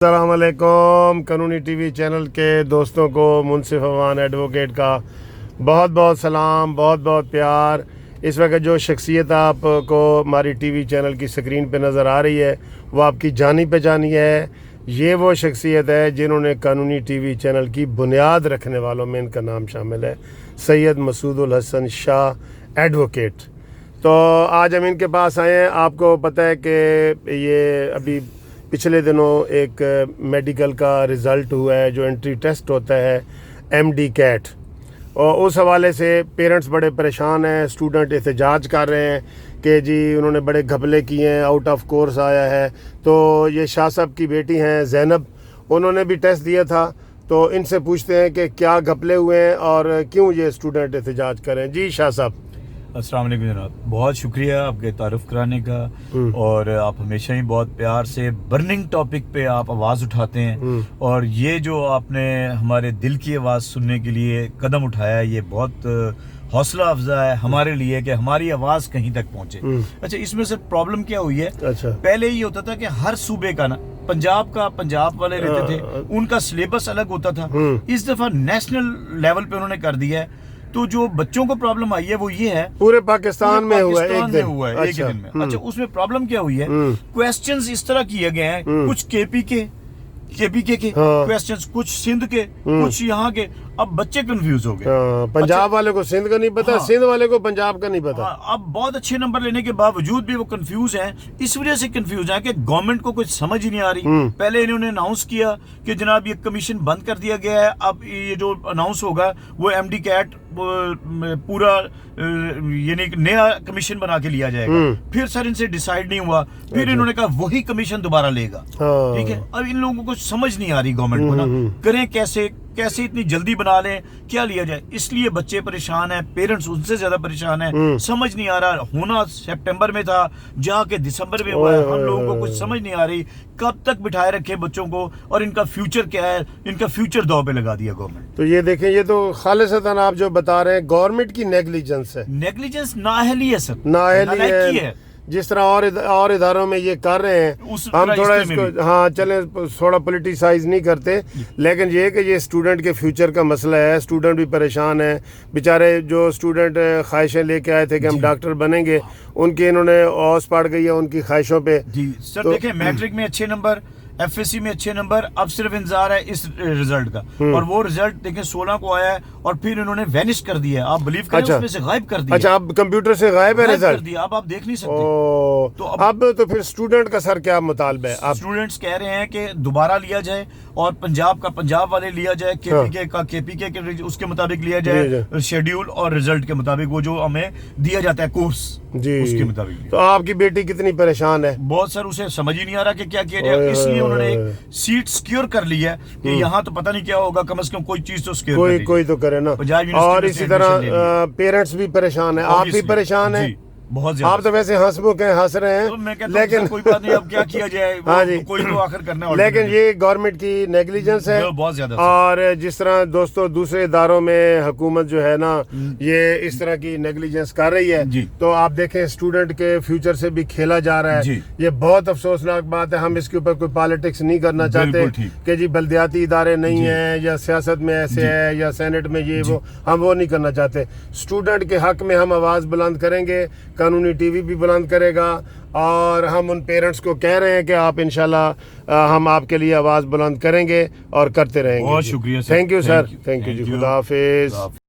السلام علیکم قانونی ٹی وی چینل کے دوستوں کو منصف امان ایڈوکیٹ کا بہت بہت سلام، بہت بہت پیار۔ اس وقت جو شخصیت آپ کو ہماری ٹی وی چینل کی سکرین پہ نظر آ رہی ہے وہ آپ کی جانی پہچانی ہے۔ یہ وہ شخصیت ہے جنہوں نے قانونی ٹی وی چینل کی بنیاد رکھنے والوں میں ان کا نام شامل ہے، سید مسعود الحسن شاہ ایڈوکیٹ۔ تو آج ہم ان کے پاس آئے ہیں۔ آپ کو پتہ ہے کہ یہ ابھی پچھلے دنوں ایک میڈیکل کا رزلٹ ہوا ہے جو انٹری ٹیسٹ ہوتا ہے MD کیٹ، اور اس حوالے سے پیرنٹس بڑے پریشان ہیں، اسٹوڈنٹ احتجاج کر رہے ہیں کہ جی انہوں نے بڑے گھپلے کیے ہیں، آؤٹ آف کورس آیا ہے۔ تو یہ شاہ صاحب کی بیٹی ہیں زینب، انہوں نے بھی ٹیسٹ دیا تھا، تو ان سے پوچھتے ہیں کہ کیا گھپلے ہوئے ہیں اور کیوں یہ اسٹوڈنٹ احتجاج کریں۔ جی شاہ صاحب السلام علیکم جناب، بہت شکریہ آپ کے تعارف کرانے کا، اور آپ ہمیشہ ہی بہت پیار سے برننگ ٹاپک پہ آپ آواز اٹھاتے ہیں، اور یہ جو آپ نے ہمارے دل کی آواز سننے کے لیے قدم اٹھایا یہ بہت حوصلہ افزا ہے ہمارے لیے کہ ہماری آواز کہیں تک پہنچے۔ اچھا، اس میں سے پرابلم کیا ہوئی ہے؟ پہلے یہ ہوتا تھا کہ ہر صوبے کا نا پنجاب والے لیتے تھے، ان کا سلیبس الگ ہوتا تھا۔ اس دفعہ نیشنل لیول پہ انہوں نے کر دیا ہے، تو جو بچوں کو پرابلم آئی ہے وہ یہ ہے پورے پاکستان میں ہوا ہے ایک ایک ہی دن میں۔ اچھا، اس میں پرابلم کیا ہوئی ہے؟ کویسچنز اس طرح کیے گئے ہیں، کچھ کے پی کے کویسچنز، کچھ سندھ کے، کچھ یہاں کے۔ اب بچے کنفیوز ہو گئے، پنجاب والے کو سندھ کا نہیں پتا، سندھ والے کو پنجاب کا نہیں پتا۔ اب بہت اچھے نمبر لینے کے باوجود بھی وہ کنفیوز ہیں۔ اس وجہ سے کنفیوز ہیں کہ گورنمنٹ کو کچھ سمجھ ہی نہیں آ رہی۔ پہلے انہوں نے اناؤنس کیا کہ جناب یہ کمیشن بند کر دیا گیا ہے، اب یہ جو اناؤنس ہوگا وہ MD کیٹ پورا یعنی نیا کمیشن بنا کے لیا جائے گا۔ پھر سر ان سے ڈیسائیڈ نہیں ہوا، پھر انہوں نے کہا وہی کمیشن دوبارہ لے گا۔ ٹھیک ہے، اب ان لوگوں کو کچھ سمجھ نہیں آ رہی گورنمنٹ کو نا، کریں کیسے اتنی جلدی بنا لیں، کیا لیا جائے۔ اس لیے بچے پریشان ہیں، پیرنٹس ان سے زیادہ پریشان ہیں۔ سمجھ نہیں آ رہا، ہونا سپٹمبر میں تھا جا کے دسمبر میں ہوا ہے، ہم لوگوں کو کچھ سمجھ نہیں آ رہی کب تک بٹھائے رکھے بچوں کو، اور ان کا فیوچر کیا ہے، ان کا فیوچر دو پہ لگا دیا گورنمنٹ۔ تو یہ دیکھیں، یہ تو خالصتاً آپ جو بتا رہے ہیں گورنمنٹ کی نیگلیجنس ہے، نیگلیجنس، نااہلی ہے سر، نااہلی ہے۔ جس طرح اور اداروں میں یہ کر رہے ہیں، ہم تھوڑا اس کو چلیں تھوڑا پولیٹیسائز نہیں کرتے، لیکن یہ کہ یہ اسٹوڈنٹ کے فیوچر کا مسئلہ ہے، اسٹوڈنٹ بھی پریشان ہیں بیچارے۔ جو اسٹوڈنٹ خواہشیں لے کے آئے تھے کہ ہم ڈاکٹر بنیں گے، ان کی انہوں نے اوس پڑ گئی ہے ان کی خواہشوں پہ۔ جی سر، دیکھیں میٹرک میں اچھے نمبر، FSC میں اچھے نمبر، اب صرف انتظار ہے اس رزلٹ کا، اور وہ رزلٹ دیکھیں 16 کو آیا ہے، اور پھر انہوں نے وینش کر دیا ہے، آپ بلیو کریں اس میں سے غائب کر دیا۔ اچھا، اب کمپیوٹر سے غائب ہے رزلٹ، اب آپ دیکھ نہیں سکتے۔ تو اب تو پھر اسٹوڈنٹ کا سر کیا مطالبہ ہے؟ اسٹوڈنٹس کہہ رہے ہیں کہ دوبارہ لیا جائے، اور پنجاب کا پنجاب والے لیا جائے، KPK کا KPK کے اس کے مطابق لیا جائے شیڈیول اور رزلٹ کے مطابق، وہ جو ہمیں دیا جاتا ہے کورس، اس کے مطابق۔ تو آپ کی بیٹی کتنی پریشان ہے؟ بہت سر، اسے سمجھ ہی نہیں آ رہا کہ کیا کیا جائے، اس لیے انہوں نے ایک سیٹ سیکیور کر لی ہے کہ یہاں تو پتہ نہیں کیا ہوگا، کم از کم کوئی چیز تو سیکیور کر کوئی تو کرے نا۔ اور اسی طرح پیرنٹس بھی پریشان ہیں، آپ بھی پریشان ہیں بہت زیادہ۔ آپ تو ویسے ہنس رہے ہیں، لیکن کوئی بات نہیں، اب کیا کیا جائے، کوئی تو آخر کرنا ہے، لیکن یہ گورنمنٹ کی نیگلیجنس ہے بہت زیادہ۔ اور جس طرح دوستوں دوسرے اداروں میں حکومت جو ہے نا یہ اس طرح کی نیگلیجنس کر رہی ہے، تو آپ دیکھیں اسٹوڈنٹ کے فیوچر سے بھی کھیلا جا رہا ہے۔ یہ بہت افسوسناک بات ہے، ہم اس کے اوپر کوئی پالیٹکس نہیں کرنا چاہتے کہ جی بلدیاتی ادارے نہیں ہیں یا سیاست میں ایسے ہے یا سینٹ میں یہ وہ، ہم وہ نہیں کرنا چاہتے۔ اسٹوڈنٹ کے حق میں ہم آواز بلند کریں گے، قانونی ٹی وی بھی بلند کرے گا، اور ہم ان پیرنٹس کو کہہ رہے ہیں کہ آپ انشاءاللہ ہم آپ کے لیے آواز بلند کریں گے اور کرتے رہیں گے۔ بہت شکریہ sir, thank you sir, thank you ji, خدا حافظ۔